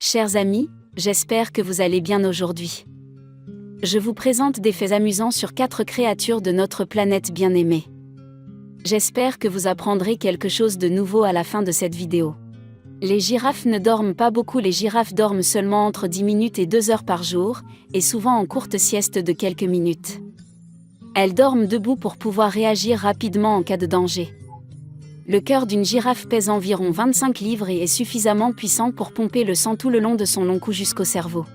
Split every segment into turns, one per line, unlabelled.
Chers amis, j'espère que vous allez bien aujourd'hui. Je vous présente des faits amusants sur 4 créatures de notre planète bien-aimée. J'espère que vous apprendrez quelque chose de nouveau à la fin de cette vidéo. Les girafes ne dorment pas beaucoup, les girafes dorment seulement entre 10 minutes et 2 heures par jour, et souvent en courte sieste de quelques minutes. Elles dorment debout pour pouvoir réagir rapidement en cas de danger. Le cœur d'une girafe pèse environ 25 livres et est suffisamment puissant pour pomper le sang tout le long de son long cou jusqu'au cerveau.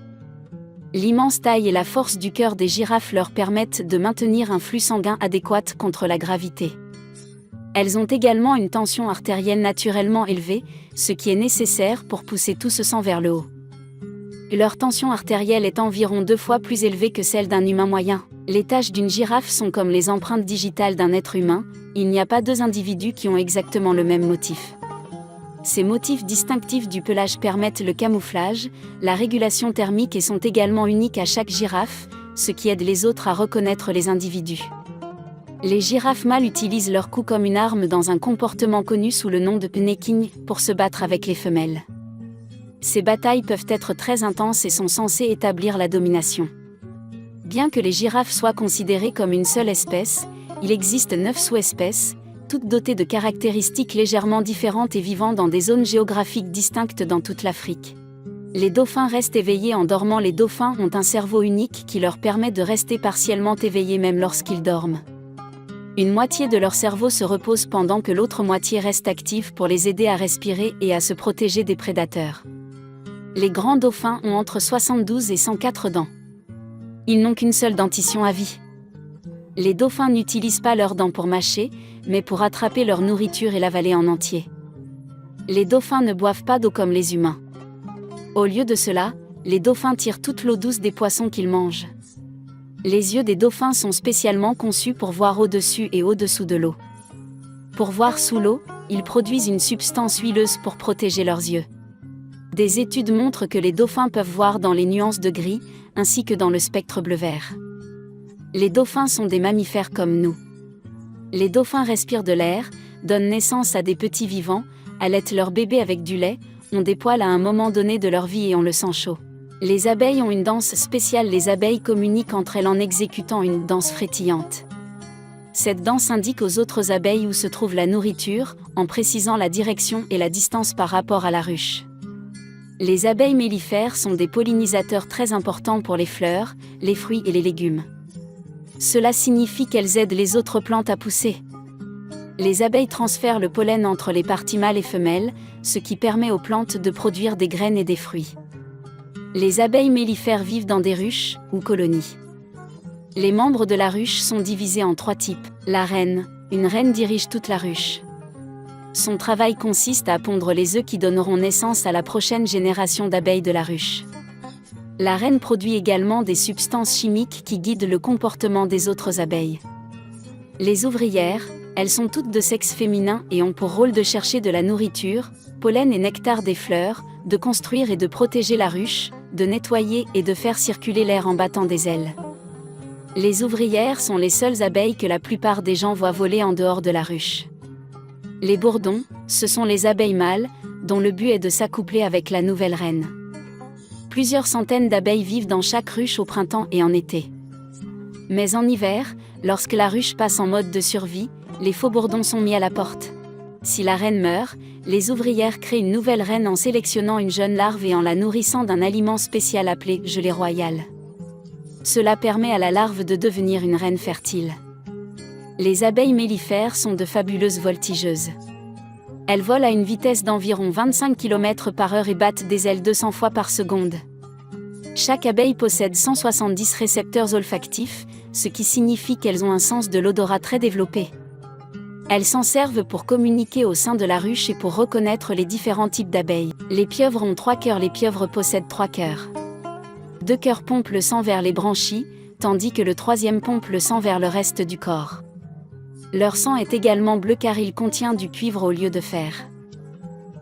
L'immense taille et la force du cœur des girafes leur permettent de maintenir un flux sanguin adéquat contre la gravité. Elles ont également une tension artérielle naturellement élevée, ce qui est nécessaire pour pousser tout ce sang vers le haut. Leur tension artérielle est environ 2 fois plus élevée que celle d'un humain moyen. Les taches d'une girafe sont comme les empreintes digitales d'un être humain, il n'y a pas 2 individus qui ont exactement le même motif. Ces motifs distinctifs du pelage permettent le camouflage, la régulation thermique et sont également uniques à chaque girafe, ce qui aide les autres à reconnaître les individus. Les girafes mâles utilisent leur cou comme une arme dans un comportement connu sous le nom de necking pour se battre avec les femelles. Ces batailles peuvent être très intenses et sont censées établir la domination. Bien que les girafes soient considérées comme une seule espèce, il existe 9 sous-espèces, toutes dotées de caractéristiques légèrement différentes et vivant dans des zones géographiques distinctes dans toute l'Afrique. Les dauphins restent éveillés en dormant. Les dauphins ont un cerveau unique qui leur permet de rester partiellement éveillés même lorsqu'ils dorment. Une moitié de leur cerveau se repose pendant que l'autre moitié reste active pour les aider à respirer et à se protéger des prédateurs. Les grands dauphins ont entre 72 et 104 dents. Ils n'ont qu'une seule dentition à vie. Les dauphins n'utilisent pas leurs dents pour mâcher, mais pour attraper leur nourriture et l'avaler en entier. Les dauphins ne boivent pas d'eau comme les humains. Au lieu de cela, les dauphins tirent toute l'eau douce des poissons qu'ils mangent. Les yeux des dauphins sont spécialement conçus pour voir au-dessus et au-dessous de l'eau. Pour voir sous l'eau, ils produisent une substance huileuse pour protéger leurs yeux. Des études montrent que les dauphins peuvent voir dans les nuances de gris, ainsi que dans le spectre bleu-vert. Les dauphins sont des mammifères comme nous. Les dauphins respirent de l'air, donnent naissance à des petits vivants, allaitent leurs bébés avec du lait, ont des poils à un moment donné de leur vie et ont le sang chaud. Les abeilles ont une danse spéciale. Les abeilles communiquent entre elles en exécutant une danse frétillante. Cette danse indique aux autres abeilles où se trouve la nourriture, en précisant la direction et la distance par rapport à la ruche. Les abeilles mellifères sont des pollinisateurs très importants pour les fleurs, les fruits et les légumes. Cela signifie qu'elles aident les autres plantes à pousser. Les abeilles transfèrent le pollen entre les parties mâles et femelles, ce qui permet aux plantes de produire des graines et des fruits. Les abeilles mellifères vivent dans des ruches, ou colonies. Les membres de la ruche sont divisés en 3 types. La reine. Une reine dirige toute la ruche. Son travail consiste à pondre les œufs qui donneront naissance à la prochaine génération d'abeilles de la ruche. La reine produit également des substances chimiques qui guident le comportement des autres abeilles. Les ouvrières, elles sont toutes de sexe féminin et ont pour rôle de chercher de la nourriture, pollen et nectar des fleurs, de construire et de protéger la ruche, de nettoyer et de faire circuler l'air en battant des ailes. Les ouvrières sont les seules abeilles que la plupart des gens voient voler en dehors de la ruche. Les bourdons, ce sont les abeilles mâles, dont le but est de s'accoupler avec la nouvelle reine. Plusieurs centaines d'abeilles vivent dans chaque ruche au printemps et en été. Mais en hiver, lorsque la ruche passe en mode de survie, les faux bourdons sont mis à la porte. Si la reine meurt, les ouvrières créent une nouvelle reine en sélectionnant une jeune larve et en la nourrissant d'un aliment spécial appelé gelée royale. Cela permet à la larve de devenir une reine fertile. Les abeilles mellifères sont de fabuleuses voltigeuses. Elles volent à une vitesse d'environ 25 km/h et battent des ailes 200 fois par seconde. Chaque abeille possède 170 récepteurs olfactifs, ce qui signifie qu'elles ont un sens de l'odorat très développé. Elles s'en servent pour communiquer au sein de la ruche et pour reconnaître les différents types d'abeilles. Les pieuvres ont 3 cœurs. Les pieuvres possèdent 3 cœurs. 2 cœurs pompent le sang vers les branchies, tandis que le 3e pompe le sang vers le reste du corps. Leur sang est également bleu car il contient du cuivre au lieu de fer.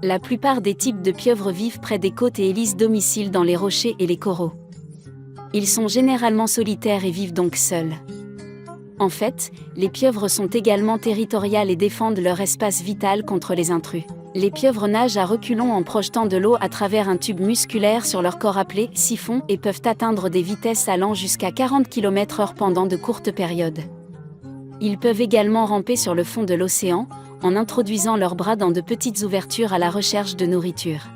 La plupart des types de pieuvres vivent près des côtes et élisent domicile dans les rochers et les coraux. Ils sont généralement solitaires et vivent donc seuls. En fait, les pieuvres sont également territoriales et défendent leur espace vital contre les intrus. Les pieuvres nagent à reculons en projetant de l'eau à travers un tube musculaire sur leur corps appelé siphon et peuvent atteindre des vitesses allant jusqu'à 40 km/h pendant de courtes périodes. Ils peuvent également ramper sur le fond de l'océan, en introduisant leurs bras dans de petites ouvertures à la recherche de nourriture.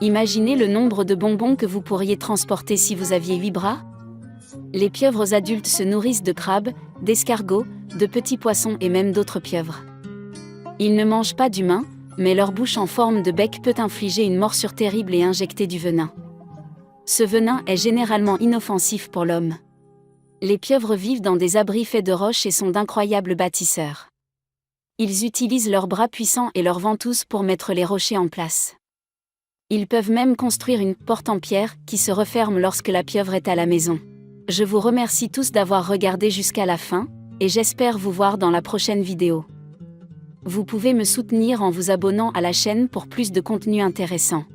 Imaginez le nombre de bonbons que vous pourriez transporter si vous aviez 8 bras. Les pieuvres adultes se nourrissent de crabes, d'escargots, de petits poissons et même d'autres pieuvres. Ils ne mangent pas d'humains, mais leur bouche en forme de bec peut infliger une morsure terrible et injecter du venin. Ce venin est généralement inoffensif pour l'homme. Les pieuvres vivent dans des abris faits de roches et sont d'incroyables bâtisseurs. Ils utilisent leurs bras puissants et leurs ventouses pour mettre les rochers en place. Ils peuvent même construire une porte en pierre qui se referme lorsque la pieuvre est à la maison. Je vous remercie tous d'avoir regardé jusqu'à la fin, et j'espère vous voir dans la prochaine vidéo. Vous pouvez me soutenir en vous abonnant à la chaîne pour plus de contenu intéressant.